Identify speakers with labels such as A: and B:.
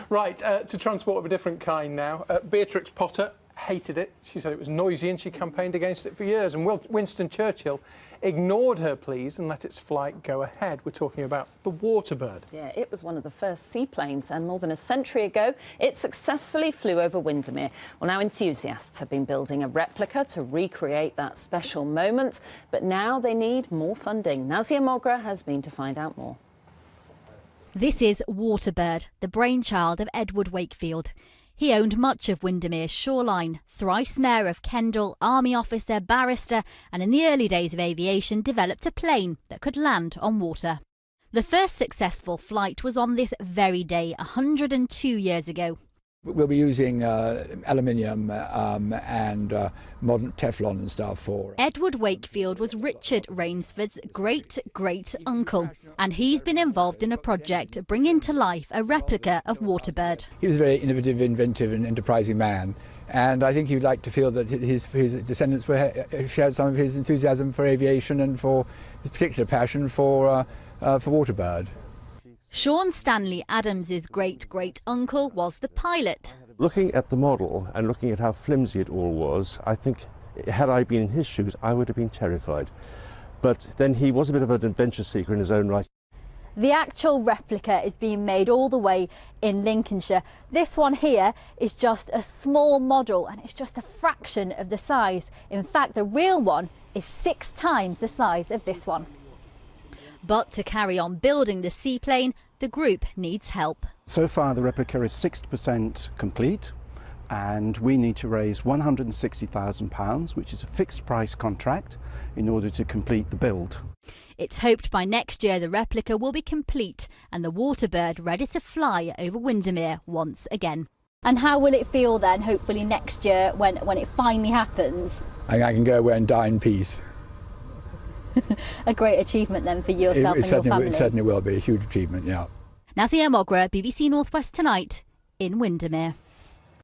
A: Right, to transport of a different kind now. Beatrix Potter hated it. She said it was noisy and she campaigned against it for years. And Winston Churchill ignored her pleas and let its flight go ahead. We're talking about the Waterbird.
B: Yeah, it was one of the first seaplanes, and more than a century ago, it successfully flew over Windermere. Well, now enthusiasts have been building a replica to recreate that special moment, but now they need more funding. Nazia Mogra has been to find out more.
C: This is Waterbird, the brainchild of Edward Wakefield. He owned much of Windermere's shoreline, thrice mayor of Kendal, army officer, barrister, and in the early days of aviation developed a plane that could land on water. The first successful flight was on this very day 102 years ago.
D: We'll be using aluminium and modern Teflon and stuff for...
C: Edward Wakefield was Richard Rainsford's great-great-uncle, and he's been involved in a project bringing to life a replica of Waterbird.
D: He was a very innovative, inventive and enterprising man, and I think he would like to feel that his descendants shared some of his enthusiasm for aviation and for his particular passion for Waterbird.
C: Sean Stanley Adams's great-great-uncle was the pilot.
E: Looking at the model and looking at how flimsy it all was, I think had I been in his shoes, I would have been terrified. But then he was a bit of an adventure seeker in his own right.
C: The actual replica is being made all the way in Lincolnshire. This one here is just a small model and it's just a fraction of the size. In fact, the real one is 6 times the size of this one. But to carry on building the seaplane, the group needs help.
F: So far the replica is 60% complete and we need to raise £160,000, which is a fixed price contract, in order to complete the build.
C: It's hoped by next year the replica will be complete and the Waterbird ready to fly over Windermere once again. And how will it feel then, hopefully next year, when it finally happens?
D: I can go away and die in peace.
C: A great achievement then for yourself and your family.
D: It certainly will be a huge achievement, yeah.
C: Nazia Mogra, BBC North West Tonight in Windermere.